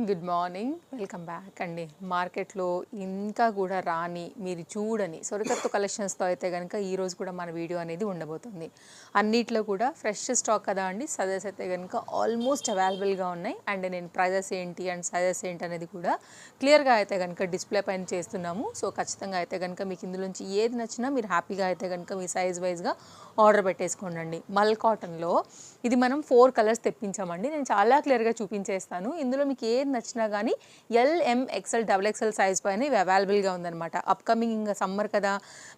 Good morning. Welcome back అండి. మార్కెట్లో ఇంకా కూడా రాని, మీరు చూడని సొరకత్తు కలెక్షన్స్తో అయితే కనుక ఈరోజు కూడా మన వీడియో అనేది ఉండబోతుంది. అన్నిట్లో కూడా ఫ్రెష్ స్టాక్ కదా అండి. సైజెస్ అయితే కనుక ఆల్మోస్ట్ అవైలబుల్గా ఉన్నాయి. అండ్ నేను ప్రైజెస్ ఏంటి అండ్ సైజెస్ ఏంటి అనేది కూడా క్లియర్గా అయితే కనుక డిస్ప్లే పైన చేస్తున్నాము. సో ఖచ్చితంగా అయితే కనుక మీకు ఇందులోంచి ఏది నచ్చినా మీరు హ్యాపీగా అయితే కనుక మీ సైజ్ వైజ్గా ఆర్డర్ పెట్టేసుకోండి. మల్ కాటన్లో ఇది మనం 4 కలర్స్ తెప్పించామండి. నేను చాలా క్లియర్గా చూపించేస్తాను. ఇందులో మీకు ఏది నచ్చినా కానీ LM XL double XL size పైన ఇవి అవైలబుల్గా ఉందన్నమాట. అప్కమింగ్ ఇంకా సమ్మర్ కదా,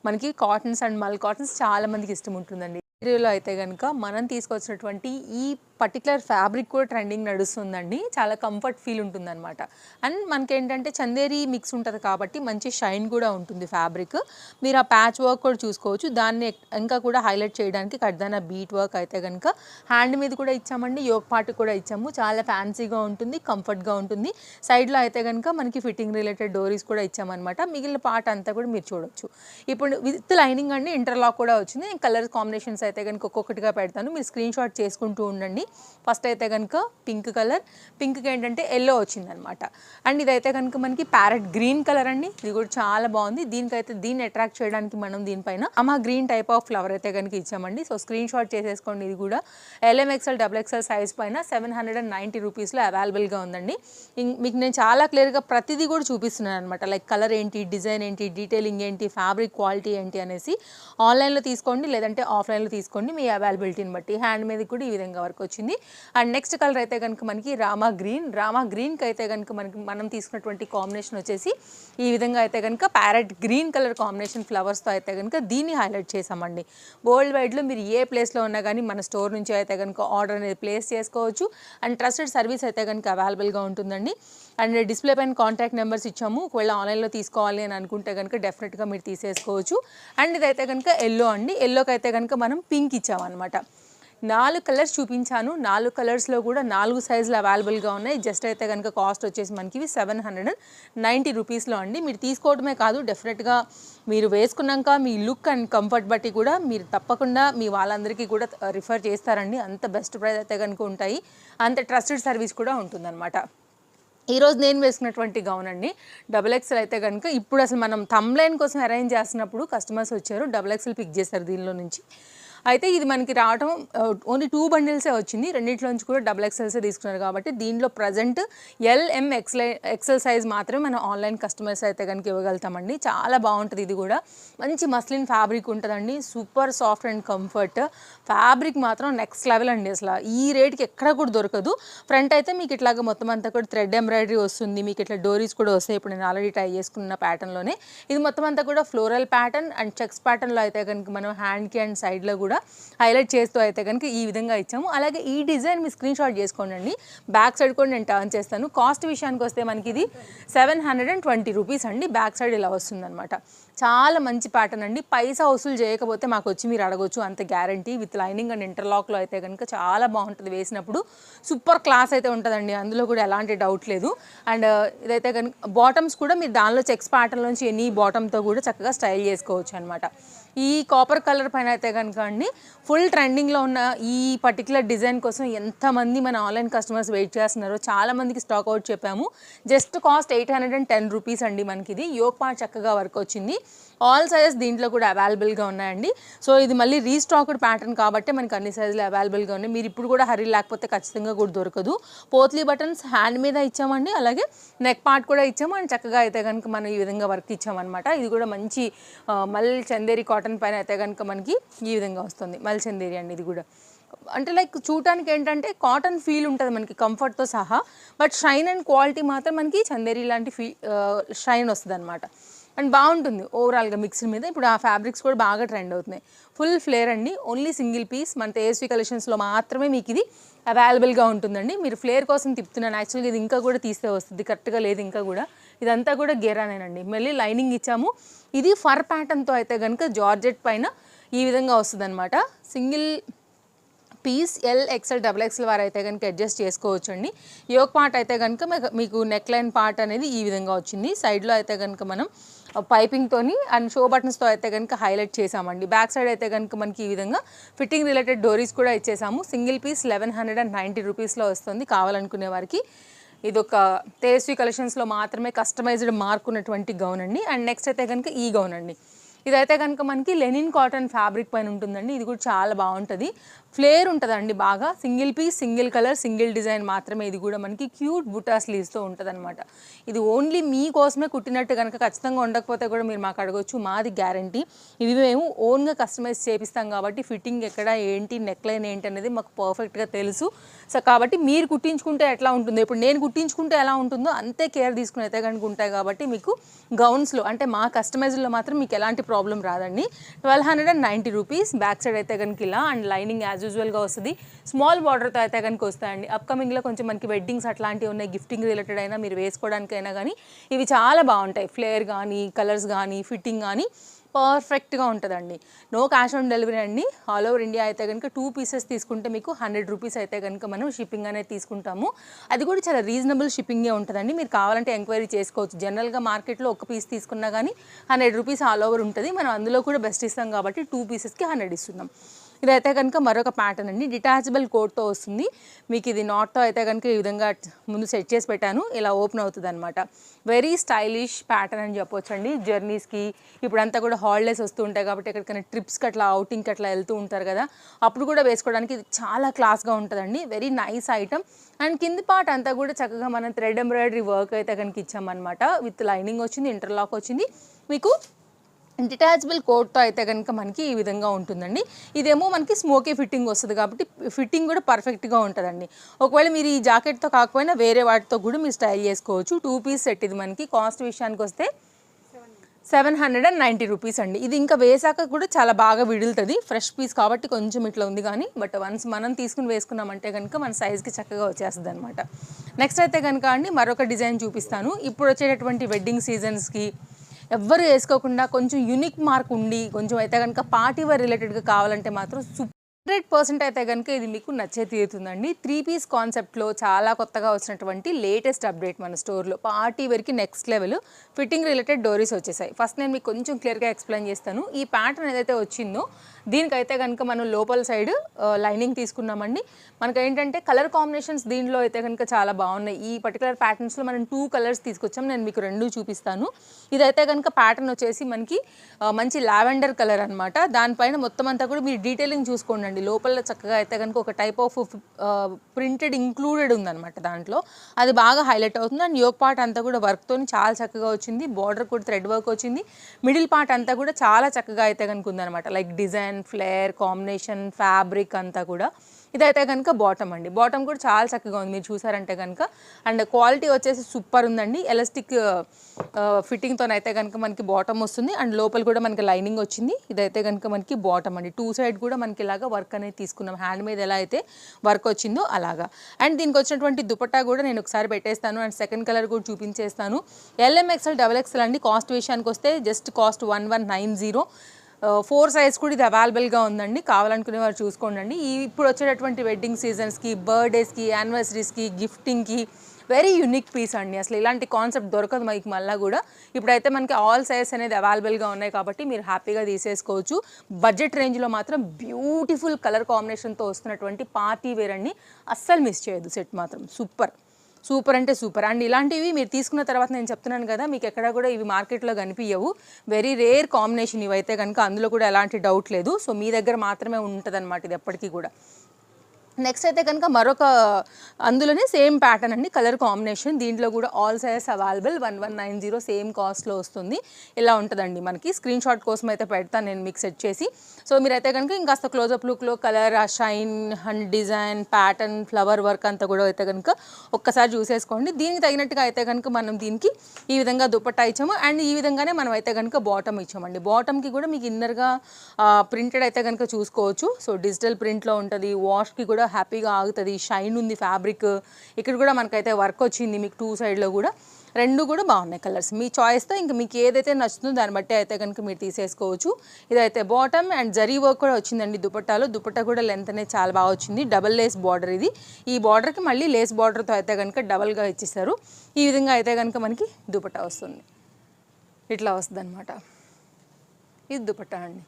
మనకి కాటన్స్ అండ్ మల్ కాటన్స్ చాలా మందికి ఇష్టం ఉంటుందండి. ఏరియాలో అయితే కనుక మనం తీసుకొచ్చినటువంటి ఈ పర్టికులర్ ఫ్యాబ్రిక్ కూడా ట్రెండింగ్ నడుస్తుందండి. చాలా కంఫర్ట్ ఫీల్ ఉంటుందన్నమాట. అండ్ మనకేంటంటే చందేరి మిక్స్ ఉంటుంది కాబట్టి మంచి షైన్ కూడా ఉంటుంది ఫ్యాబ్రిక్. మీరు ఆ ప్యాచ్ వర్క్ కూడా చూసుకోవచ్చు. దాన్ని ఇంకా కూడా హైలైట్ చేయడానికి కడ్దానా బీట్ వర్క్ అయితే కనుక హ్యాండ్ మీద కూడా ఇచ్చామండి, యోక్ పార్ట్ కూడా ఇచ్చాము. చాలా ఫ్యాన్సీగా ఉంటుంది, కంఫర్ట్గా ఉంటుంది. సైడ్లో అయితే కనుక మనకి ఫిట్టింగ్ రిలేటెడ్ డోరీస్ కూడా ఇచ్చామన్నమాట. మిగిలిన పార్ట్ అంతా కూడా మీరు చూడొచ్చు. ఇప్పుడు విత్ లైనింగ్ అండి, ఇంటర్లాక్ కూడా వచ్చింది. నేను కలర్ కాంబినేషన్స్ అయితే కనుక ఒక్కొక్కటిగా పెడతాను, మీరు స్క్రీన్ షాట్ చేసుకుంటూ ఉండండి. ఫస్ట్ అయితే కనుక పింక్ కలర్, పింక్కి ఏంటంటే ఎల్లో వచ్చిందనమాట. అండ్ ఇదైతే కనుక మనకి ప్యారెట్ గ్రీన్ కలర్ అండి. ఇది కూడా చాలా బాగుంది. దీన్ని అట్రాక్ట్ చేయడానికి మనం దీనిపైన గ్రీన్ టైప్ ఆఫ్ ఫ్లవర్ అయితే కనుక ఇచ్చామండి. సో స్క్రీన్ షాట్ చేసేసుకోండి. ఇది కూడా ఎల్ఎంఎక్స్ఎల్ డబుల్ ఎక్స్ఎల్ సైజ్ పైన 790 రూపీస్లో అవైలబుల్గా ఉందండి. మీకు నేను చాలా క్లియర్గా ప్రతిదీ కూడా చూపిస్తున్నాను అనమాట. లైక్ కలర్ ఏంటి, డిజైన్ ఏంటి, డీటెయిలింగ్ ఏంటి, ఫ్యాబ్రిక్ క్వాలిటీ ఏంటి అనేసి. ఆన్లైన్లో తీసుకోండి, లేదంటే ఆఫ్లైన్లో తీసుకోండి, మీ అవైలబిలిటీని బట్టి. హ్యాండ్ మీద కూడా ఈ విధంగా వర్క్ వచ్చింది. అండ్ నెక్స్ట్ కలర్ అయితే కనుక మనకి రామా గ్రీన్కి అయితే కనుక మనం తీసుకున్నటువంటి కాంబినేషన్ వచ్చేసి ఈ విధంగా అయితే కనుక ప్యారెట్ గ్రీన్ కలర్ కాంబినేషన్ ఫ్లవర్స్తో అయితే కనుక దీన్ని హైలైట్ చేసామండి. వరల్డ్ వైడ్లో మీరు ఏ ప్లేస్లో ఉన్నా కానీ మన స్టోర్ నుంచి అయితే కనుక ఆర్డర్ అనేది ప్లేస్ చేసుకోవచ్చు. అండ్ ట్రస్టెడ్ సర్వీస్ అయితే కనుక అవైలబుల్గా ఉంటుందండి. అండ్ డిస్ప్లే పైన కాంటాక్ట్ నెంబర్స్ ఇచ్చాము. ఒకవేళ ఆన్లైన్లో తీసుకోవాలి అని అనుకుంటే కనుక డెఫినెట్గా మీరు తీసేసుకోవచ్చు. అండ్ ఇదైతే కనుక ఎల్లో అండి. ఎల్లోకి అయితే కనుక మనం పింక్ ఇచ్చామన్నమాట. 4 కలర్స్ చూపించాను. 4 కలర్స్లో కూడా 4 సైజులు అవైలబుల్గా ఉన్నాయి. జస్ట్ అయితే కనుక కాస్ట్ వచ్చేసి మనకి 790 రూపీస్లో అండి. మీరు తీసుకోవడమే కాదు, డెఫినెట్గా మీరు వేసుకున్నాక మీ లుక్ అండ్ కంఫర్ట్ బట్టి కూడా మీరు తప్పకుండా మీ వాళ్ళందరికీ కూడా రిఫర్ చేస్తారండి. అంత బెస్ట్ ప్రైస్ అయితే కనుక ఉంటాయి, అంత ట్రస్టెడ్ సర్వీస్ కూడా ఉంటుందన్నమాట. ఈరోజు నేను వేసుకున్నటువంటి గౌన్ అండి, డబుల్ ఎక్స్ఎల్ అయితే కనుక ఇప్పుడు అసలు మనం థంబ్లైన్ కోసం అరేంజ్ చేస్తున్నప్పుడు కస్టమర్స్ వచ్చారు, డబుల్ ఎక్స్ఎల్ పిక్ చేశారు దీనిలో నుంచి. అయితే ఇది మనకి రావడం ఓన్లీ 2 బండిల్సే వచ్చింది. రెండింటిలోంచి కూడా డబుల్ ఎక్స్ఎల్సే తీసుకున్నారు కాబట్టి దీనిలో ప్రజెంట్ ఎల్ఎం ఎక్స్ఎల్ సైజ్ మాత్రమే మనం ఆన్లైన్ కస్టమర్స్ అయితే కనుక ఇవ్వగలుగుతామండి. చాలా బాగుంటుంది. ఇది కూడా మంచి మస్లిన్ ఫ్యాబ్రిక్ ఉంటుందండి. Super soft and comfort fabric మాత్రం నెక్స్ట్ లెవెల్ అండి. అసలు ఈ రేట్కి ఎక్కడ కూడా దొరకదు. ఫ్రంట్ అయితే మీకు ఇట్లాగా మొత్తం అంతా కూడా థ్రెడ్ ఎంబ్రాయిడరీ వస్తుంది. మీకు ఇట్లా డోరీస్ కూడా వస్తాయి. ఇప్పుడు నేను ఆల్రెడీ ట్రై చేసుకున్న ప్యాటర్న్లోనే ఇది మొత్తం అంతా కూడా ఫ్లోరల్ ప్యాటర్న్ అండ్ చెక్స్ ప్యాటర్న్లో అయితే కనుక మనం హ్యాండ్కి అండ్ సైడ్లో కూడా హైలైట్ చేస్తూ అయితే కనుక ఈ విధంగా ఇచ్చాము. అలాగే ఈ డిజైన్ మీ స్క్రీన్ షాట్ చేసుకోండి. బ్యాక్ సైడ్ కూడా నేను టర్న్ చేస్తాను. కాస్ట్ విషయానికి వస్తే మనకి ఇది 720 రూపీస్ అండి. బ్యాక్ సైడ్ ఇలా వస్తుందన్నమాట. చాలా మంచి ప్యాటర్న్ అండి. పైసా వసూలు చేయకపోతే మాకు వచ్చి మీరు అడగొచ్చు, అంత గ్యారంటీ. విత్ లైనింగ్ అండ్ ఇంటర్లాక్లో అయితే కనుక చాలా బాగుంటుంది. వేసినప్పుడు సూపర్ క్లాస్ అయితే ఉంటుందండి, అందులో కూడా ఎలాంటి డౌట్ లేదు. అండ్ ఇదైతే కనుక బాటమ్స్ కూడా మీరు దానిలో చెక్స్ ప్యాటర్న్లోంచి ఎనీ బాటమ్తో కూడా చక్కగా స్టైల్ చేసుకోవచ్చు అనమాట. ఈ కాపర్ కలర్ పైన అయితే కనుక అండి ఫుల్ ట్రెండింగ్లో ఉన్న ఈ పర్టికులర్ డిజైన్ కోసం ఎంతమంది మన ఆన్లైన్ కస్టమర్స్ వెయిట్ చేస్తున్నారో చాలామందికి స్టాక్ అవుట్ చెప్పాము. జస్ట్ కాస్ట్ 810 రూపీస్ అండి. మనకి ఇది యోక్ పార్ట్ చక్కగా వర్క్ వచ్చింది. ఆల్ సైజెస్ దీంట్లో కూడా అవైలబుల్గా ఉన్నాయండి. సో ఇది మళ్ళీ రీస్టాక్డ్ ప్యాటర్న్ కాబట్టి మనకి అన్ని సైజులు అవైలబుల్గా ఉన్నాయి. మీరు ఇప్పుడు కూడా హరీ లేకపోతే ఖచ్చితంగా కూడా దొరకదు. పోత్లీ బటన్స్ హ్యాండ్ మీద ఇచ్చామండి, అలాగే నెక్ పార్ట్ కూడా ఇచ్చాము. అండ్ చక్కగా అయితే కనుక మనం ఈ విధంగా వర్క్ ఇచ్చామన్నమాట. ఇది కూడా మంచి మల్ చందేరి కాటన్ పైన అయితే కనుక మనకి ఈ విధంగా వస్తుంది. మల్ చందేరి అండి. ఇది కూడా అంటే లైక్ చూడటానికి ఏంటంటే కాటన్ ఫీల్ ఉంటుంది మనకి కంఫర్ట్తో సహా, బట్ షైన్ అండ్ క్వాలిటీ మాత్రం మనకి చందేరి లాంటి షైన్ వస్తుంది అనమాట. అండ్ బాగుంటుంది ఓవరాల్గా మిక్స్డ్ మీద. ఇప్పుడు ఆ ఫ్యాబ్రిక్స్ కూడా బాగా ట్రెండ్ అవుతున్నాయి. ఫుల్ ఫ్లేర్ అండి. ఓన్లీ సింగిల్ పీస్ మన తేజస్వి కలెక్షన్స్లో మాత్రమే మీకు ఇది అవైలబుల్గా ఉంటుందండి. మీరు ఫ్లేర్ కోసం తిప్పుతున్నాను, యాక్చువల్గా ఇది ఇంకా కూడా తీస్తే వస్తుంది, కరెక్ట్గా లేదు ఇంకా కూడా. ఇదంతా కూడా గెరానేనండి. మళ్ళీ లైనింగ్ ఇచ్చాము. ఇది ఫర్ ప్యాటర్న్తో అయితే కనుక జార్జెట్ పైన ఈ విధంగా వస్తుంది అనమాట. Single piece L XL double XL వారు అయితే కనుక అడ్జస్ట్ చేసుకోవచ్చు అండి. యోక్ పార్ట్ అయితే కనుక మీకు నెక్ లైన్ పార్ట్ అనేది ఈ విధంగా వచ్చింది. సైడ్లో అయితే కనుక మనం పైపింగ్తోని అండ్ షో బటన్స్తో అయితే కనుక హైలైట్ చేసామండి. బ్యాక్ సైడ్ అయితే కనుక మనకి ఈ విధంగా ఫిట్టింగ్ రిలేటెడ్ డోరీస్ కూడా ఇచ్చేసాము. సింగిల్ పీస్ 1190 రూపీస్లో వస్తుంది కావాలనుకునే వారికి. ఇదొక తేజస్వి కలెక్షన్స్లో మాత్రమే కస్టమైజ్డ్ మార్క్ ఉన్నటువంటి గౌన్ అండి. అండ్ నెక్స్ట్ అయితే కనుక ఈ గౌన్ అండి. ఇదైతే కనుక మనకి లెనిన్ కాటన్ ఫ్యాబ్రిక్ పైన ఉంటుందండి. ఇది కూడా చాలా బాగుంటుంది, ఫ్లేర్ ఉంటుందండి బాగా. Single piece, single colour, single design మాత్రమే. ఇది కూడా మనకి క్యూట్ బుటా స్లీవ్స్తో ఉంటుంది అనమాట. ఇది ఓన్లీ మీకోసమే కుట్టినట్టు కనుక ఖచ్చితంగా ఉండకపోతే కూడా మీరు మాకు అడగొచ్చు, మాది గ్యారంటీ. ఇవి మేము ఓన్గా కస్టమైజ్ చేపిస్తాం కాబట్టి ఫిట్టింగ్ ఎక్కడ ఏంటి, నెక్ లైన్ ఏంటి అనేది మాకు పర్ఫెక్ట్గా తెలుసు. సో కాబట్టి మీరు కుట్టించుకుంటే ఎట్లా ఉంటుందో, ఇప్పుడు నేను కుట్టించుకుంటే ఎలా ఉంటుందో అంతే కేర్ తీసుకుని అయితే కనుక ఉంటాయి కాబట్టి మీకు గౌన్స్లో అంటే మా కస్టమైజ్లో మాత్రం మీకు ఎలాంటి ప్రాబ్లం రాదండి. 1290 రూపీస్. బ్యాక్ సైడ్ అయితే కనుక ఇలా అండ్ లైనింగ్ యాజ్ యూజువల్గా వస్తుంది. స్మాల్ బార్డర్తో అయితే కనుక వస్తాయండి. అప్కమింగ్లో కొంచెం మనకి వెడ్డింగ్స్ అట్లాంటివి ఉన్నాయి, గిఫ్టింగ్ రిలేటెడ్ అయినా మీరు వేసుకోవడానికైనా కానీ ఇవి చాలా బాగుంటాయి. ఫ్లేర్ కానీ, కలర్స్ కానీ, ఫిట్టింగ్ కానీ పర్ఫెక్ట్గా ఉంటుందండి. నో క్యాష్ ఆన్ డెలివరీ అండి. ఆల్ ఓవర్ ఇండియా అయితే కనుక 2 పీసెస్ తీసుకుంటే మీకు 100 రూపీస్ అయితే కనుక మనం షిప్పింగ్ అనేది తీసుకుంటాము. అది కూడా చాలా రీజనబుల్ షిప్పింగే ఉంటుందండి. మీరు కావాలంటే ఎంక్వైరీ చేసుకోవచ్చు. జనరల్గా మార్కెట్లో ఒక పీస్ తీసుకున్నా కానీ 100 రూపీస్ ఆల్ ఓవర్ ఉంటుంది. మనం అందులో కూడా బెస్ట్ ఇస్తాం కాబట్టి 2 పీసెస్కి 100 ఇస్తున్నాం. ఇదైతే కనుక మరొక ప్యాటర్న్ అండి. డిటాచబుల్ కోట్తో వస్తుంది. మీకు ఇది నాట్తో అయితే కనుక ఈ విధంగా ముందు సెట్ చేసి పెట్టాను, ఇలా ఓపెన్ అవుతుంది అనమాట. వెరీ స్టైలిష్ ప్యాటర్న్ అని చెప్పొచ్చు అండి. జర్నీస్కి ఇప్పుడంతా కూడా హాలిడేస్ వస్తూ ఉంటాయి కాబట్టి ఎక్కడికైనా ట్రిప్స్కి అట్లా అవుటింగ్కి అట్లా వెళ్తూ ఉంటారు కదా, అప్పుడు కూడా వేసుకోవడానికి ఇది చాలా క్లాస్గా ఉంటుందండి. Very nice item. అండ్ కింది పార్ట్ అంతా కూడా చక్కగా మనం థ్రెడ్ ఎంబ్రాయిడరీ వర్క్ అయితే కనుక ఇచ్చామన్నమాట. విత్ లైనింగ్ వచ్చింది, ఇంటర్లాక్ వచ్చింది. మీకు డిటాచబుల్ కోట్తో అయితే కనుక మనకి ఈ విధంగా ఉంటుందండి. ఇదేమో మనకి స్మోకీ ఫిట్టింగ్ వస్తుంది కాబట్టి ఫిట్టింగ్ కూడా పర్ఫెక్ట్గా ఉంటుందండి. ఒకవేళ మీరు ఈ జాకెట్తో కాకపోయినా వేరే వాటితో కూడా మీరు స్టైల్ చేసుకోవచ్చు. 2 పీస్ సెట్ ఇది. మనకి కాస్ట్ విషయానికి వస్తే 790 రూపీస్ అండి. ఇది ఇంకా వేసాక కూడా చాలా బాగా విడులుతుంది. ఫ్రెష్ పీస్ కాబట్టి కొంచెం ఇట్లా ఉంది కానీ, బట్ వన్స్ మనం తీసుకుని వేసుకున్నామంటే కనుక మన సైజ్కి చక్కగా వచ్చేస్తుంది అనమాట. నెక్స్ట్ అయితే కనుక అండి మరొక డిజైన్ చూపిస్తాను. ఇప్పుడు వచ్చేటటువంటి వెడ్డింగ్ సీజన్స్కి ఎవ్వరు వేసుకోకుండా కొంచెం యూనిక్ మార్క్ ఉండి కొంచెం అయితే కనుక పార్టీ వేర్ రిలేటెడ్గా కావాలంటే మాత్రం 100% అయితే కనుక ఇది మీకు నచ్చే తీరుతుందండి. 3 పీస్ కాన్సెప్ట్లో చాలా కొత్తగా వచ్చినటువంటి లేటెస్ట్ అప్డేట్ మన స్టోర్లో. పార్టీ వేర్కి నెక్స్ట్ లెవెల్ ఫిట్టింగ్ రిలేటెడ్ డోరీస్ వచ్చేసాయి. ఫస్ట్ నేను మీకు కొంచెం క్లియర్గా ఎక్స్ప్లెయిన్ చేస్తాను. ఈ ప్యాటర్న్ ఏదైతే వచ్చిందో దీనికైతే కనుక మనం లోపల సైడ్ లైనింగ్ తీసుకున్నామండి. మనకు ఏంటంటే కలర్ కాంబినేషన్స్ దీనిలో అయితే కనుక చాలా బాగున్నాయి. ఈ పర్టికులర్ ప్యాటర్న్స్లో మనం 2 కలర్స్ తీసుకొచ్చాం. నేను మీకు 2 చూపిస్తాను. ఇదైతే కనుక ప్యాటర్న్ వచ్చేసి మనకి మంచి లావెండర్ కలర్ అనమాట. దానిపైన మొత్తం అంతా కూడా మీరు డీటెయిలింగ్ చూసుకోండి. లోపల చక్కగా అయితే కనుక ఒక టైప్ ఆఫ్ ప్రింటెడ్ ఇంక్లూడెడ్ ఉందన్నమాట దాంట్లో. అది బాగా హైలైట్ అవుతుంది. అండ్ యోక్ పార్ట్ అంతా కూడా వర్క్తో చాలా చక్కగా వచ్చింది. బార్డర్ కూడా థ్రెడ్ వర్క్ వచ్చింది. మిడిల్ పార్ట్ అంతా కూడా చాలా చక్కగా అయితే కనుక ఉందన్నమాట. Like design, flare, combination, fabric అంతా కూడా. ఇదైతే కనుక బాటమ్ అండి. బాటమ్ కూడా చాలా చక్కగా ఉంది మీరు చూసారంటే కనుక. అండ్ క్వాలిటీ వచ్చేసి సూపర్ ఉందండి. ఎలాస్టిక్ ఫిట్టింగ్తోనైతే కనుక మనకి బాటమ్ వస్తుంది. అండ్ లోపల కూడా మనకి లైనింగ్ వచ్చింది. ఇదైతే కనుక మనకి బాటమ్ అండి. 2 సైడ్ కూడా మనకి ఇలాగా వర్క్ అనేది తీసుకున్నాం. హ్యాండ్ మీద ఎలా అయితే వర్క్ వచ్చిందో అలాగా. అండ్ దీనికి వచ్చినటువంటి దుపట్టా కూడా నేను ఒకసారి పెట్టేస్తాను. అండ్ సెకండ్ కలర్ కూడా చూపించేస్తాను. LMXL, XXL అండి. కాస్ట్ విషయానికి వస్తే జస్ట్ కాస్ట్ 1190. 4 సైజ్ కూడా ఇది అవైలబుల్గా ఉందండి. కావాలనుకునే వారు చూసుకోండి. ఇప్పుడు వచ్చేటటువంటి వెడ్డింగ్ సీజన్స్కి, బర్త్డేస్కి, యానివర్సరీస్కి, గిఫ్టింగ్కి వెరీ యూనిక్ పీస్ అండి. అసలు ఇలాంటి కాన్సెప్ట్ దొరకదు మనకి మళ్ళీ కూడా. ఇప్పుడైతే మనకి ఆల్ సైజ్ అనేది అవైలబుల్గా ఉన్నాయి కాబట్టి మీరు హ్యాపీగా తీసేసుకోవచ్చు. బడ్జెట్ రేంజ్లో మాత్రం బ్యూటిఫుల్ కలర్ కాంబినేషన్తో వస్తున్నటువంటి పార్టీ వేర్ అండి. అస్సలు మిస్ చేయదు. సెట్ మాత్రం సూపర్, సూపర్ అంటే సూపర్. అండ్ ఇలాంటివి మీరు తీసుకున్న తర్వాత నేను చెప్తున్నాను కదా, మీకు ఎక్కడ కూడా ఇవి మార్కెట్లో కనిపించవు. వెరీ రేర్ కాంబినేషన్ ఇవైతే కనుక. అందులో కూడా ఎలాంటి డౌట్ లేదు. సో మీ దగ్గర మాత్రమే ఉంటుంది అనమాట ఇది ఎప్పటికీ కూడా. నెక్స్ట్ అయితే కనుక మరొక అందులోనే సేమ్ ప్యాటర్న్ అండి, కలర్ కాంబినేషన్. దీంట్లో కూడా ఆల్ సైజెస్ అవైలబుల్. 1190 సేమ్ కాస్ట్లో వస్తుంది. ఇలా ఉంటుందండి. మనకి స్క్రీన్ షాట్ కోసం అయితే పెడతాను నేను మీకు సెట్ చేసి. సో మీరైతే కనుక ఇంకాస్త క్లోజప్ లుక్లో కలర్, ఆ shine and design, pattern, flower work అంతా కూడా అయితే కనుక ఒక్కసారి చూసేసుకోండి. దీనికి తగినట్టుగా అయితే కనుక మనం దీనికి ఈ విధంగా దుపట్టా ఇచ్చాము. అండ్ ఈ విధంగానే మనం అయితే కనుక బాటమ్ ఇచ్చామండి. బాటమ్కి కూడా మీకు ఇన్నర్గా ప్రింటెడ్ అయితే కనుక చూసుకోవచ్చు. సో డిజిటల్ ప్రింట్లో ఉంటుంది. వాష్కి కూడా హ్యాపీగా ఆగుతుంది. షైన్ ఉంది ఫ్యాబ్రిక్. ఇక్కడ కూడా మనకైతే వర్క్ వచ్చింది మీకు 2 సైడ్లో కూడా. 2 కూడా బాగున్నాయి కలర్స్. మీ చాయిస్తో ఇంకా మీకు ఏదైతే నచ్చుతుందో దాన్ని బట్టి అయితే కనుక మీరు తీసేసుకోవచ్చు. ఇదైతే బాటమ్. అండ్ జరీ వర్క్ కూడా వచ్చిందండి దుపట్టాలో. దుపట్టా కూడా లెంత్ అనేది చాలా బాగా వచ్చింది. డబల్ లేస్ బార్డర్ ఇది. ఈ బార్డర్కి మళ్ళీ లేస్ బార్డర్తో అయితే కనుక డబల్గా ఇచ్చేస్తారు. ఈ విధంగా అయితే కనుక మనకి దుపట్టా వస్తుంది. ఇట్లా వస్తుంది అనమాట. ఇది దుపట్టా అండి.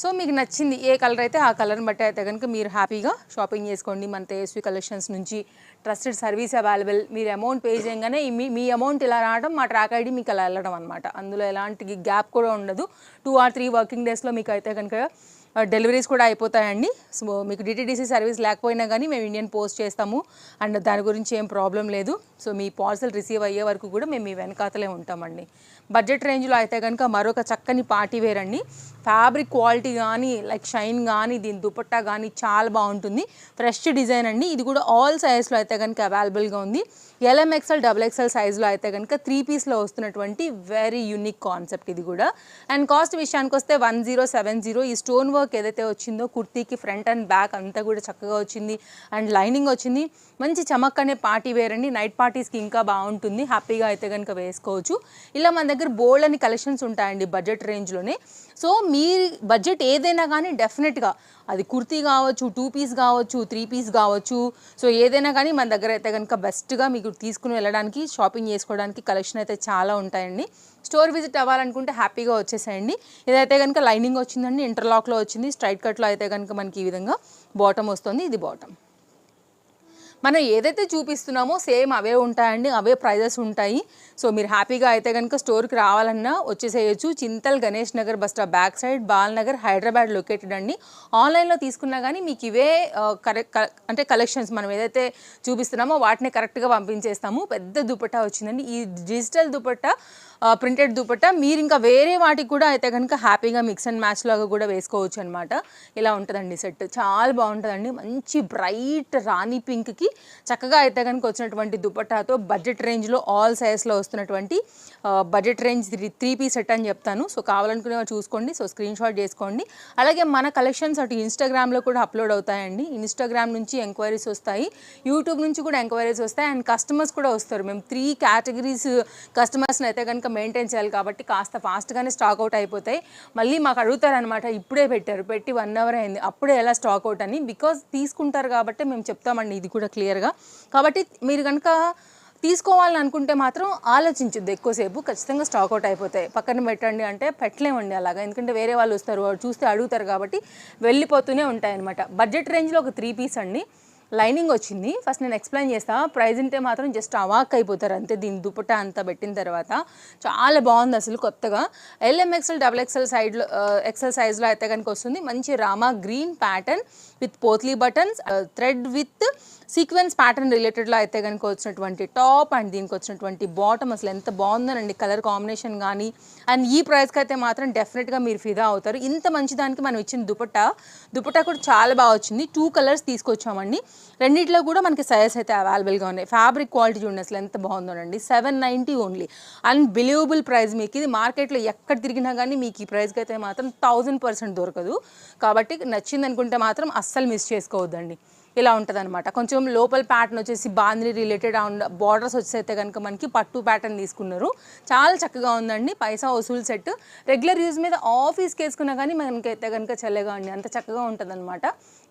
సో మీకు నచ్చింది ఏ కలర్ అయితే ఆ కలర్ని బట్టి అయితే కనుక మీరు హ్యాపీగా షాపింగ్ చేసుకోండి. మన తేజస్వి కలెక్షన్స్ నుంచి ట్రస్టెడ్ సర్వీస్ అవైలబుల్. మీరు అమౌంట్ పే చేయగానే మీ అమౌంట్ ఇలా రావడం, మా ట్రాక్ ఐడి మీకు అలా వెళ్ళడం అనమాట. అందులో ఎలాంటి గ్యాప్ కూడా ఉండదు. 2 or 3 వర్కింగ్ డేస్లో మీకు అయితే కనుక డెలివరీస్ కూడా అయిపోతాయండి. సో మీకు డిటీడీసీ సర్వీస్ లేకపోయినా కానీ మేము ఇండియన్ పోస్ట్ చేస్తాము అండ్ దాని గురించి ఏం ప్రాబ్లం లేదు. సో మీ పార్సల్ రిసీవ్ అయ్యే వరకు కూడా మేము మీ వెనకాతలే ఉంటామండి. బడ్జెట్ రేంజ్లో అయితే కనుక మరొక చక్కని పార్టీ వేర్ అండి. ఫ్యాబ్రిక్ క్వాలిటీ కానీ లైక్ షైన్ కానీ దీని దుపట్టా కానీ చాలా బాగుంటుంది. ఫ్రెష్ డిజైన్ అండి. ఇది కూడా ఆల్ సైజ్లో అయితే కనుక అవైలబుల్గా ఉంది. LMXL XXL సైజులో అయితే కనుక 3 పీస్లో వస్తున్నటువంటి వెరీ యూనిక్ కాన్సెప్ట్ ఇది కూడా. అండ్ కాస్ట్ విషయానికి వస్తే 1070. ఈ స్టోన్ వర్క్ ఏదైతే వచ్చిందో కుర్తీకి ఫ్రంట్ అండ్ బ్యాక్ అంతా కూడా చక్కగా వచ్చింది అండ్ లైనింగ్ వచ్చింది. మంచి చమక్ అనే పార్టీ వేర్ అండి. నైట్ పార్టీస్కి ఇంకా బాగుంటుంది. హ్యాపీగా అయితే కనుక వేసుకోవచ్చు. ఇలా మన దగ్గర బోల్డ్ అని కలెక్షన్స్ ఉంటాయండి బడ్జెట్ రేంజ్లోనే. సో మీ బడ్జెట్ ఏదైనా కానీ డెఫినెట్గా అది కుర్తీ కావచ్చు, 2 పీస్ కావచ్చు, 3 పీస్ కావచ్చు, సో ఏదైనా కానీ మన దగ్గర అయితే కనుక బెస్ట్గా మీకు తీసుకుని వెళ్ళడానికి షాపింగ్ చేసుకోవడానికి కలెక్షన్ అయితే చాలా ఉంటాయండి. స్టోర్ విజిట్ అవ్వాలనుకుంటే హ్యాపీగా వచ్చేసేయండి. ఇదైతే కనుక లైనింగ్ వచ్చిందండి, ఇంటర్లాక్లో వచ్చింది. స్ట్రైట్ కట్లో అయితే కనుక మనకి ఈ విధంగా బాటమ్ వస్తుంది. ఇది బాటమ్. మనం ఏదైతే చూపిస్తున్నామో సేమ్ అవే ఉంటాయండి, అవే ప్రైజెస్ ఉంటాయి. సో మీరు హ్యాపీగా అయితే కనుక స్టోర్కి రావాలన్నా వచ్చేసేయచ్చు. Chintal Ganesh Nagar bus stop back side, Balanagar, Hyderabad located అండి. ఆన్లైన్లో తీసుకున్నా కానీ మీకు ఇవే అంటే కలెక్షన్స్ మనం ఏదైతే చూపిస్తున్నామో వాటిని కరెక్ట్గా పంపించేస్తాము. పెద్ద దుపట్టా వచ్చిందండి. ఈ డిజిటల్ దుపట్టా, ప్రింటెడ్ దుపట్టా మీరు ఇంకా వేరే వాటికి కూడా అయితే కనుక హ్యాపీగా మిక్స్ అండ్ మ్యాచ్ లాగా కూడా వేసుకోవచ్చు అనమాట. ఇలా ఉంటుందండి సెట్. చాలా బాగుంటుందండి. మంచి బ్రైట్ రాణి పింక్కి చక్కగా అయితే కనుక వచ్చినటువంటి దుపట్టాతో బడ్జెట్ రేంజ్లో ఆల్ సైజ్లో వస్తున్నటువంటి బడ్జెట్ రేంజ్ 3 పీస్ సెట్ అని చెప్తాను. సో కావాలనుకునే చూసుకోండి. సో స్క్రీన్ షాట్ చేసుకోండి. అలాగే మన కలెక్షన్స్ అటు ఇన్స్టాగ్రామ్లో కూడా అప్లోడ్ అవుతాయండి. ఇన్స్టాగ్రామ్ నుంచి ఎంక్వైరీస్ వస్తాయి, యూట్యూబ్ నుంచి కూడా ఎంక్వైరీస్ వస్తాయి అండ్ కస్టమర్స్ కూడా వస్తారు. మేము 3 కేటగిరీస్ కస్టమర్స్ని అయితే కనుక మెయింటైన్ చేయాలి కాబట్టి కాస్త ఫాస్ట్గానే స్టాక్ అవుట్ అయిపోతాయి. మళ్ళీ మాకు అడుగుతారనమాట, ఇప్పుడే పెట్టి 1 hour అయింది, అప్పుడే ఎలా స్టాక్ అవుట్ అని. బికాజ్ తీసుకుంటారు కాబట్టి మేము చెప్తామండి ఇది కూడా క్లియర్గా. కాబట్టి మీరు కనుక తీసుకోవాలని అనుకుంటే మాత్రం ఆలోచించొద్దు ఎక్కువసేపు, ఖచ్చితంగా స్టాక్ అవుట్ అయిపోతాయి. పక్కన పెట్టండి అంటే పెట్టలేమండి అలాగా, ఎందుకంటే వేరే వాళ్ళు వస్తారు, వాళ్ళు చూస్తే అడుగుతారు కాబట్టి వెళ్ళిపోతూనే ఉంటాయన్నమాట. బడ్జెట్ రేంజ్లో ఒక 3 పీస్ అండి. లైనింగ్ వచ్చింది. ఫస్ట్ నేను ఎక్స్ప్లెయిన్ చేస్తాను. ప్రైస్ ఉంటే మాత్రం జస్ట్ అవాక్ అయిపోతారు అంతే. దీని దుపట్టా అంతా పెట్టిన తర్వాత చాలా బాగుంది అసలు కొత్తగా. LMXL XXL సైడ్లో ఎక్సెల్ సైజ్లో అయితే కనుక వస్తుంది. మంచి Rama green pattern with potli buttons, thread with sequence pattern రిలేటెడ్లో అయితే కనుక వచ్చినటువంటి టాప్ అండ్ దీనికి వచ్చినటువంటి బాటమ్ అసలు ఎంత బాగుందనండి కలర్ కాంబినేషన్ కానీ. అండ్ ఈ ప్రైస్కి అయితే మాత్రం డెఫినెట్గా మీరు ఫిదా అవుతారు. ఇంత మంచి దానికి మనం ఇచ్చిన దుపట్టా కూడా చాలా బాగా వచ్చింది. 2 కలర్స్ తీసుకొచ్చామండి. రెండిట్లో కూడా మనకి సైజెస్ అయితే అవైలబుల్గా ఉన్నాయి. ఫ్యాబ్రిక్ క్వాలిటీ చూడండి అసలు ఎంత బాగుందోనండి. 790 ఓన్లీ. Unbelievable price. మీకు ఇది మార్కెట్లో ఎక్కడ తిరిగినా కానీ మీకు ఈ ప్రైస్కి అయితే మాత్రం 1000% దొరకదు. కాబట్టి నచ్చింది అనుకుంటే మాత్రం అస్సలు మిస్ చేసుకోవద్దండి. ఇలా ఉంటుంది అనమాట. కొంచెం లోపల ప్యాటర్న్ వచ్చేసి బాంద్రీ రిలేటెడ్ బార్డర్స్ వచ్చేస్తే కనుక మనకి పట్టు ప్యాటర్న్ తీసుకున్నారు. చాలా చక్కగా ఉందండి. పైసా వసూలు సెట్. రెగ్యులర్ యూజ్ మీద ఆఫీస్కి వేసుకున్నా కానీ మనకైతే కనుక చల్లగా అండి, అంత చక్కగా ఉంటుంది అనమాట.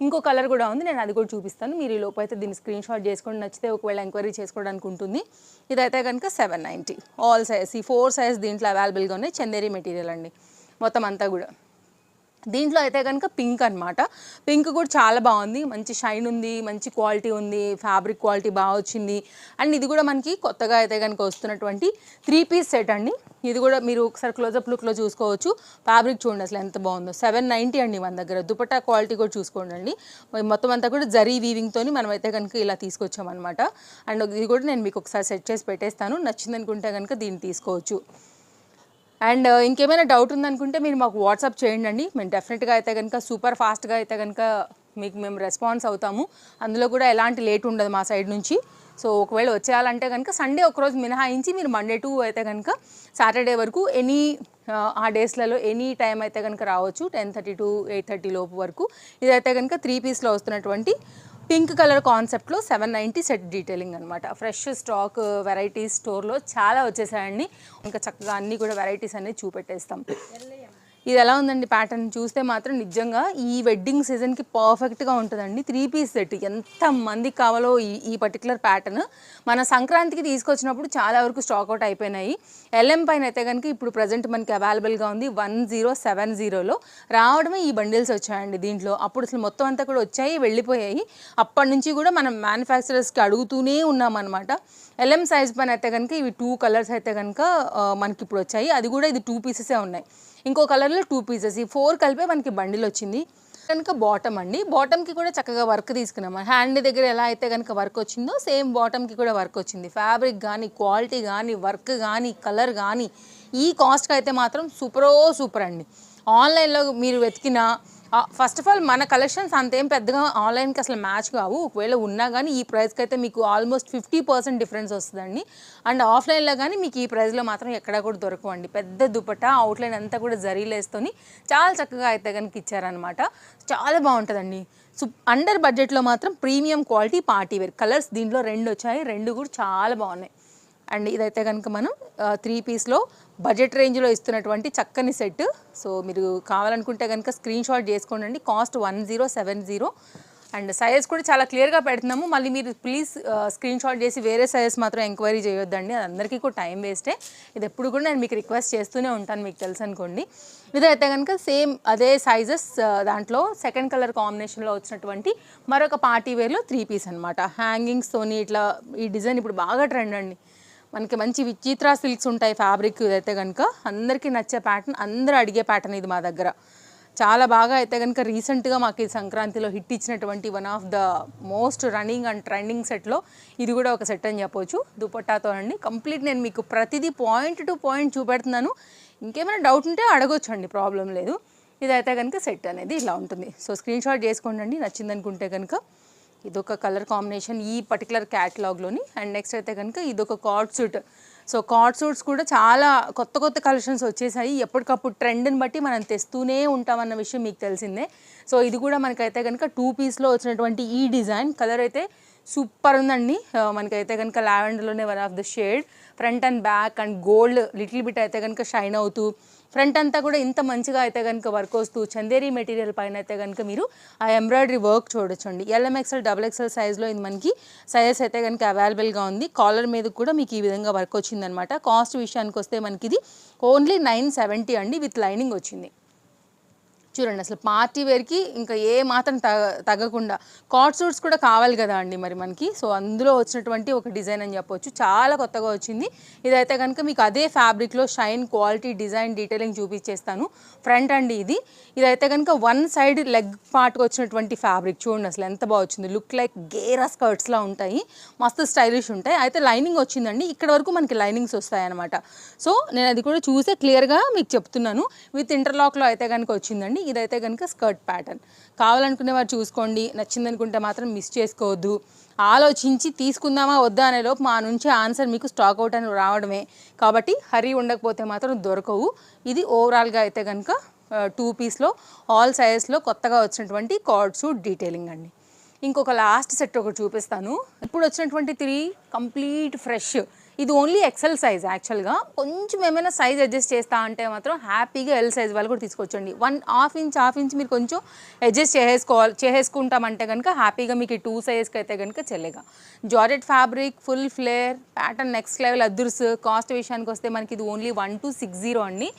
ఇంకో కలర్ కూడా ఉంది, నేను అది కూడా చూపిస్తాను. మీరు ఈ లోపు అయితే దీన్ని స్క్రీన్ షాట్ చేసుకొని నచ్చితే ఒకవేళ ఎంక్వైరీ చేసుకోవడానికి ఉంటుంది. ఇదైతే కనుక 790 ఆల్ సైజ్. ఈ 4 సైజ్ దీంట్లో అవైలబుల్గా ఉన్నాయి. చందేరి మెటీరియల్ అండి మొత్తం అంతా కూడా. దీంట్లో అయితే కనుక పింక్ అనమాట. పింక్ కూడా చాలా బాగుంది. మంచి షైన్ ఉంది, మంచి క్వాలిటీ ఉంది, ఫ్యాబ్రిక్ క్వాలిటీ బాగా వచ్చింది. అండ్ ఇది కూడా మనకి కొత్తగా అయితే కనుక వస్తున్నటువంటి 3 పీస్ సెట్ అండి. ఇది కూడా మీరు ఒకసారి క్లోజప్ లుక్లో చూసుకోవచ్చు. ఫ్యాబ్రిక్ చూడండి అసలు ఎంత బాగుందో. 790 అండి మన దగ్గర. దుపట్టా క్వాలిటీ కూడా చూసుకోండి. మొత్తం అంతా కూడా జరీ వీవింగ్తో మనం అయితే కనుక ఇలా తీసుకొచ్చామన్నమాట. అండ్ ఇది కూడా నేను మీకు ఒకసారి సెట్ చేసి పెట్టేస్తాను. నచ్చింది అనుకుంటే కనుక దీన్ని తీసుకోవచ్చు. అండ్ ఇంకేమైనా డౌట్ ఉందనుకుంటే మీరు మాకు వాట్సాప్ చేయండి అండి. మేము డెఫినెట్గా అయితే కనుక సూపర్ ఫాస్ట్గా అయితే కనుక మీకు మేము రెస్పాన్స్ అవుతాము. అందులో కూడా ఎలాంటి లేట్ ఉండదు మా సైడ్ నుంచి. సో ఒకవేళ వచ్చేయాలంటే కనుక సండే ఒకరోజు మినహాయించి మీరు మండే టు అయితే కనుక సాటర్డే వరకు ఆ డేస్లలో ఎనీ టైం అయితే కనుక రావచ్చు. 10:30 to 8:30 లోపు వరకు. ఇదైతే కనుక 3 పీస్లో వస్తున్నటువంటి పింక్ కలర్ కాన్సెప్ట్లో 790 సెట్ డీటెయిలింగ్ అనమాట. ఫ్రెష్ స్టాక్ వెరైటీస్ స్టోర్లో చాలా వచ్చేసాయండి. ఇంకా చక్కగా అన్నీ కూడా వెరైటీస్ అనేది చూపెట్టేస్తాం. ఇది ఎలా ఉందండి ప్యాటర్న్ చూస్తే మాత్రం నిజంగా ఈ వెడ్డింగ్ సీజన్కి పర్ఫెక్ట్గా ఉంటుందండి. 3 పీస్ సెట్ ఎంతమందికి కావాలో ఈ పర్టికులర్ ప్యాటర్న్ మన సంక్రాంతికి తీసుకొచ్చినప్పుడు చాలా వరకు స్టాక్అవుట్ అయిపోయినాయి. LM పైన అయితే కనుక ఇప్పుడు ప్రజెంట్ మనకి అవైలబుల్గా ఉంది 1070లో రావడమే ఈ బండిల్స్ వచ్చాయండి. దీంట్లో అప్పుడు అసలు మొత్తం అంతా కూడా వచ్చాయి వెళ్ళిపోయాయి. అప్పటి నుంచి కూడా మనం మ్యానుఫ్యాక్చరర్స్కి అడుగుతూనే ఉన్నామన్నమాట. LM సైజ్ పైన అయితే కనుక ఇవి 2 కలర్స్ అయితే కనుక మనకి ఇప్పుడు వచ్చాయి. అది కూడా ఇది 2 పీసెసే ఉన్నాయి. ఇంకో కలర్లో 2 పీసెస్, ఈ 4 కలిపే మనకి బండిల్ వచ్చింది. కనుక బాటమ్ అండి, బాటమ్కి కూడా చక్కగా వర్క్ తీసుకున్నాము. హ్యాండ్ దగ్గర ఎలా అయితే కనుక వర్క్ వచ్చిందో సేమ్ బాటమ్కి కూడా వర్క్ వచ్చింది. ఫ్యాబ్రిక్ కానీ క్వాలిటీ కానీ వర్క్ కానీ కలర్ కానీ ఈ కాస్ట్కి అయితే మాత్రం సూపర్ అండి. ఆన్లైన్లో మీరు వెతికిన ఫస్ట్ ఆఫ్ ఆల్ మన కలెక్షన్స్ అంతేం పెద్దగా ఆన్లైన్కి అసలు మ్యాచ్ కావు. ఒకవేళ ఉన్నా కానీ ఈ ప్రైస్కి అయితే మీకు ఆల్మోస్ట్ 50% డిఫరెన్స్ వస్తుందండి. అండ్ ఆఫ్లైన్లో కానీ మీకు ఈ ప్రైస్లో మాత్రం ఎక్కడా కూడా దొరకవండి. పెద్ద దుపట్టా అవుట్లైన్ అంతా కూడా జరీలేస్తోని చాలా చక్కగా అయితే కనుక ఇచ్చారనమాట. చాలా బాగుంటుందండి. అండర్ బడ్జెట్లో మాత్రం premium quality party wear colours దీంట్లో 2 వచ్చాయి. 2 కూడా చాలా బాగున్నాయి. అండ్ ఇదైతే కనుక మనం 3 పీస్లో బడ్జెట్ రేంజ్లో ఇస్తున్నటువంటి చక్కని సెట్. సో మీరు కావాలనుకుంటే కనుక స్క్రీన్ షాట్ చేసుకోండి. కాస్ట్ 1070 అండ్ సైజ్ కూడా చాలా క్లియర్గా పెడుతున్నాము. మళ్ళీ మీరు ప్లీజ్ స్క్రీన్ షాట్ చేసి వేరే సైజెస్ మాత్రం ఎంక్వైరీ చేయొద్దండి, అది అందరికీ కూడా టైం వేస్టే. ఇది ఎప్పుడు కూడా నేను మీకు రిక్వెస్ట్ చేస్తూనే ఉంటాను, మీకు తెలుసు అనుకోండి. ఇదైతే కనుక సేమ్ అదే సైజెస్, దాంట్లో సెకండ్ కలర్ కాంబినేషన్లో వచ్చినటువంటి మరొక పార్టీ వేర్లో 3 పీస్ అనమాట. హ్యాంగింగ్స్తోని ఇట్లా ఈ డిజైన్ ఇప్పుడు బాగా ట్రెండ్ అండి. మనకి మంచి విచిత్ర సిల్క్స్ ఉంటాయి ఫ్యాబ్రిక్. ఇదైతే కనుక అందరికీ నచ్చే ప్యాటర్న్, అందరూ అడిగే ప్యాటర్న్ ఇది మా దగ్గర. చాలా బాగా అయితే కనుక రీసెంట్గా మాకు ఈ సంక్రాంతిలో హిట్ ఇచ్చినటువంటి one of the most running and trending సెట్లో ఇది కూడా ఒక సెట్ అని చెప్పొచ్చు. దుపట్టాతో అండి కంప్లీట్. నేను మీకు ప్రతిదీ పాయింట్ టు పాయింట్ చూపెడుతున్నాను. ఇంకేమైనా డౌట్ ఉంటే అడగొచ్చు అండి, ప్రాబ్లం లేదు. ఇదైతే కనుక సెట్ అనేది ఇలా ఉంటుంది. సో స్క్రీన్ షాట్ చేసుకోండి నచ్చిందనుకుంటే కనుక. ఇదొక కలర్ కాంబినేషన్ ఈ పర్టికులర్ క్యాటలాగ్లోని. అండ్ నెక్స్ట్ అయితే కనుక ఇదొక card suit. So card suits కూడా చాలా కొత్త కలెక్షన్స్ వచ్చేసాయి. ఎప్పటికప్పుడు ట్రెండ్ని బట్టి మనం తెస్తూనే ఉంటామన్న విషయం మీకు తెలిసిందే. సో ఇది కూడా మనకైతే కనుక 2 పీస్లో వచ్చినటువంటి ఈ డిజైన్ కలర్ అయితే సూపర్ ఉందండి. మనకైతే కనుక లావెండర్లోనే one of the shade. Front and back and gold little bit అయితే కనుక షైన్ అవుతూ, ఫ్రంట్ అంతా కూడా ఇంత మంచిగా అయితే కనుక వర్క్ వస్తూ, చందేరి మెటీరియల్ పైన అయితే కనుక మీరు ఆ ఎంబ్రాయిడరీ వర్క్ చూడొచ్చండి. LMXL XXL సైజ్లో ఇది మనకి సైజెస్ అయితే కనుక అవైలబుల్గా ఉంది. కాలర్ మీద కూడా మీకు ఈ విధంగా వర్క్ వచ్చిందనమాట. కాస్ట్ విషయానికి వస్తే మనకి ఇది ఓన్లీ 970 అండి, విత్ లైనింగ్ వచ్చింది. చూడండి అసలు పార్టీ వేర్కి ఇంకా ఏ మాత్రం తగ్గకుండా. కార్డ్ సూట్స్ కూడా కావాలి కదా అండి మరి మనకి. సో అందులో వచ్చినటువంటి ఒక డిజైన్ అని చెప్పొచ్చు. చాలా కొత్తగా వచ్చింది. ఇదైతే కనుక మీకు అదే ఫ్యాబ్రిక్లో షైన్, క్వాలిటీ, డిజైన్, డీటెయిలింగ్ చూపించేస్తాను. ఫ్రంట్ అండి ఇది. ఇదైతే కనుక 1 సైడ్ లెగ్ పార్ట్కి వచ్చినటువంటి ఫ్యాబ్రిక్ చూడండి అసలు ఎంత బాగా వచ్చింది. లుక్ లైక్ గేరా స్కర్ట్స్లా ఉంటాయి, మస్తు స్టైలిష్ ఉంటాయి. అయితే లైనింగ్ వచ్చిందండి, ఇక్కడ వరకు మనకి లైనింగ్స్ వస్తాయి అనమాట. సో నేను అది కూడా చూసే క్లియర్గా మీకు చెప్తున్నాను. విత్ ఇంటర్లాక్లో అయితే కనుక వచ్చిందండి. ఇదైతే కనుక స్కర్ట్ ప్యాటర్న్. కావాలనుకునే వారు చూసుకోండి, నచ్చిందనుకుంటే మాత్రం మిస్ చేసుకోవద్దు. ఆలోచించి తీసుకుందామా వద్దా అనే లోపు మా నుంచి ఆన్సర్ మీకు స్టాక్ అవుట్ అని రావడమే. కాబట్టి హరీ ఉండకపోతే మాత్రం దొరకవు. ఇది ఓవరాల్గా అయితే కనుక 2 పీస్లో ఆల్ సైజెస్లో కొత్తగా వచ్చినటువంటి కార్డ్ సూట్ డీటెయిలింగ్ అండి. ఇంకొక లాస్ట్ సెట్ ఒకటి చూపిస్తాను. ఇప్పుడు వచ్చినటువంటి 3 కంప్లీట్ ఫ్రెష్. ఇది ఓన్లీ XL సైజ్. యాక్చువల్గా కొంచెం ఏమైనా సైజ్ అడ్జస్ట్ చేస్తా అంటే మాత్రం హ్యాపీగా L సైజ్ వాళ్ళు కూడా తీసుకొచ్చండి. 1.5 ఇంచ్ మీరు కొంచెం అడ్జస్ట్ చేసేసుకుంటామంటే కనుక హ్యాపీగా మీకు 2 సైజ్కి అయితే కనుక చెల్లేగా. Georgette fabric, full flare pattern, next level అదుర్స్. కాస్ట్ విషయానికి వస్తే మనకి ఇది ఓన్లీ 1260 అండి.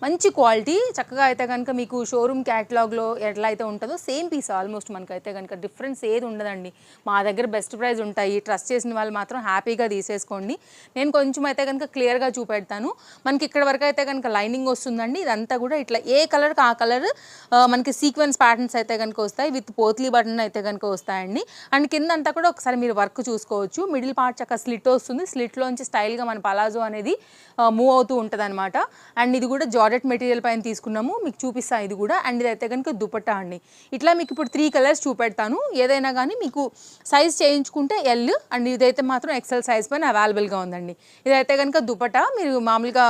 మంచి క్వాలిటీ. చక్కగా అయితే కనుక మీకు షోరూమ్ క్యాటలాగ్లో ఎట్లా అయితే ఉంటుందో సేమ్ పీస్ ఆల్మోస్ట్ మనకైతే కనుక డిఫరెన్స్ ఏది ఉండదండి. మా దగ్గర బెస్ట్ ప్రైస్ ఉంటాయి. ట్రస్ట్ చేసిన వాళ్ళు మాత్రం హ్యాపీగా తీసేసుకోండి. నేను కొంచెం అయితే కనుక క్లియర్గా చూపెడతాను. మనకి ఇక్కడ వరకు అయితే కనుక లైనింగ్ వస్తుందండి. ఇదంతా కూడా ఇట్లా ఏ కలర్కి ఆ కలర్ మనకి సీక్వెన్స్ ప్యాటర్న్స్ అయితే కనుక వస్తాయి. విత్ పోత్లీ బటన్ అయితే కనుక వస్తాయండి. అండ్ కింద అంతా కూడా ఒకసారి మీరు వర్క్ చూసుకోవచ్చు. మిడిల్ పార్ట్ చక్కగా స్లిట్ వస్తుంది. స్లిట్లోంచి స్టైల్గా మన పలాజో అనేది మూవ్ అవుతూ ఉంటుంది అనమాట. అండ్ ఇది కూడా జార్జెట్ మెటీరియల్ పైన తీసుకున్నాము, మీకు చూపిస్తాను ఇది కూడా. అండ్ ఇదైతే కనుక దుపట్టా అండి. ఇట్లా మీకు ఇప్పుడు 3 కలర్స్ చూపెడతాను. ఏదైనా కానీ మీకు సైజ్ చేయించుకుంటే L, అండ్ ఇదైతే మాత్రం XL సైజ్ పైన అవైలబుల్గా ఉందండి. ఉంటుందండి. ఇదైతే కనుక దుపట్టా మీరు మామూలుగా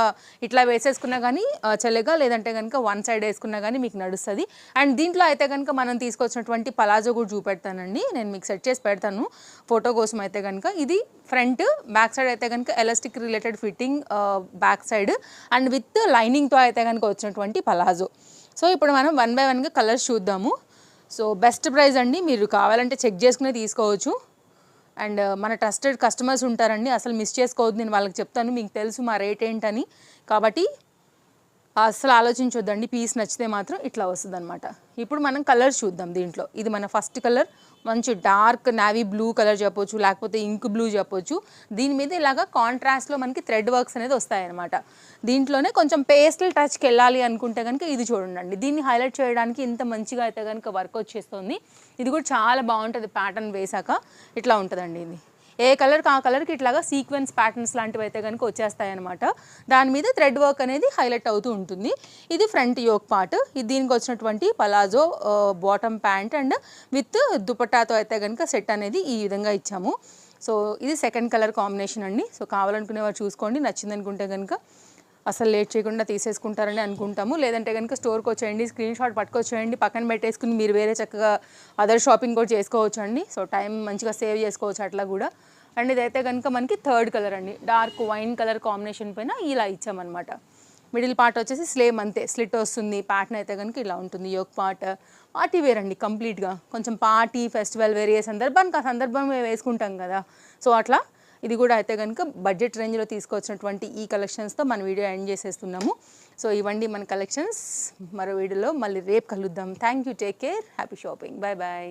ఇట్లా వేసేసుకున్నా కానీ చల్లగా, లేదంటే కనుక వన్ సైడ్ వేసుకున్నా కానీ మీకు నడుస్తుంది. అండ్ దీంట్లో అయితే కనుక మనం తీసుకొచ్చినటువంటి పలాజో కూడా చూపెడతానండి, నేను మీకు సెట్ చేసి పెడతాను ఫోటో కోసం. అయితే కనుక ఇది ఫ్రంట్, బ్యాక్ సైడ్ అయితే కనుక elastic related fitting back side and with లైనింగ్తో అయితే కనుక వచ్చినటువంటి పలాజో. సో ఇప్పుడు మనం వన్ బై వన్గా కలర్స్ చూద్దాము. సో బెస్ట్ ప్రైస్ అండి, మీరు కావాలంటే చెక్ చేసుకునే తీసుకోవచ్చు. అండ్ మన ట్రస్టెడ్ కస్టమర్స్ ఉంటారండి, అసలు మిస్ చేసుకోవద్దు, నేను వాళ్ళకి చెప్తాను, మీకు తెలుసు మా రేట్ ఏంటని. కాబట్టి అసలు ఆలోచించొద్దండి, పీస్ నచ్చితే మాత్రం ఇట్లా వస్తుంది అనమాట. ఇప్పుడు మనం కలర్స్ చూద్దాం దీంట్లో. ఇది మన ఫస్ట్ కలర్, మంచి డార్క్ నావీ బ్లూ కలర్ చెప్పొచ్చు, లేకపోతే ఇంక్ బ్లూ చెప్పొచ్చు. దీని మీద ఇలాగా కాంట్రాస్ట్లో మనకి థ్రెడ్ వర్క్స్ అనేది వస్తాయన్నమాట. దీంట్లోనే కొంచెం పేస్టల్ టచ్కి వెళ్ళాలి అనుకుంటే కనుక ఇది చూడండి, దీన్ని హైలైట్ చేయడానికి ఇంత మంచిగా అయితే కనుక వర్క్ వచ్చేస్తుంది. ఇది కూడా చాలా బాగుంటుంది, ప్యాటర్న్ వేసాక ఇట్లా ఉంటుందండి. ఇది ఏ కలర్కి ఆ కలర్కి ఇట్లాగా సీక్వెన్స్ ప్యాటర్న్స్ లాంటివి అయితే కనుక వచ్చేస్తాయి అనమాట. దాని మీద థ్రెడ్ వర్క్ అనేది హైలైట్ అవుతూ ఉంటుంది. ఇది ఫ్రంట్ యోక్ పార్ట్. ఇది దీనికి వచ్చినటువంటి palazzo bottom pant and with దుపట్టాతో అయితే కనుక సెట్ అనేది ఈ విధంగా ఇచ్చాము. సో ఇది సెకండ్ కలర్ కాంబినేషన్ అండి. సో కావాలనుకునే వారు చూసుకోండి, నచ్చింది అనుకుంటే కనుక అసలు లేట్ చేయకుండా తీసేసుకుంటారని అనుకుంటాము. లేదంటే కనుక స్టోర్కి వచ్చేయండి, స్క్రీన్ షాట్ పట్టుకొచ్చేయండి, పక్కన పెట్టేసుకుని మీరు వేరే చక్కగా అదర్ షాపింగ్ కూడా చేసుకోవచ్చు అండి. సో టైం మంచిగా సేవ్ చేసుకోవచ్చు అట్లా కూడా. అండ్ ఇదైతే కనుక మనకి థర్డ్ కలర్ అండి, డార్క్ వైన్ కలర్ కాంబినేషన్ పైన ఇలా ఇచ్చామన్నమాట. మిడిల్ పార్ట్ వచ్చేసి స్లేమ్ అంతే, స్లిట్ వస్తుంది. ప్యాటర్న్ అయితే కనుక ఇలా ఉంటుంది. యోక్ పార్ట్ పార్టీ వేర్ అండి కంప్లీట్గా, కొంచెం పార్టీ ఫెస్టివల్ వేర్ ఏ సందర్భానికి ఆ సందర్భం మేము వేసుకుంటాం కదా. సో అట్లా ఇది కూడా అయితే కనుక బడ్జెట్ రేంజ్లో తీసుకొచ్చినటువంటి ఈ కలెక్షన్స్తో మన వీడియో ఎండ్ చేసేస్తున్నాము. సో ఇవ్వండి మన కలెక్షన్స్. మరో వీడియోలో మళ్ళీ రేపు కలుద్దాం. Thank you, take care, happy shopping, bye bye.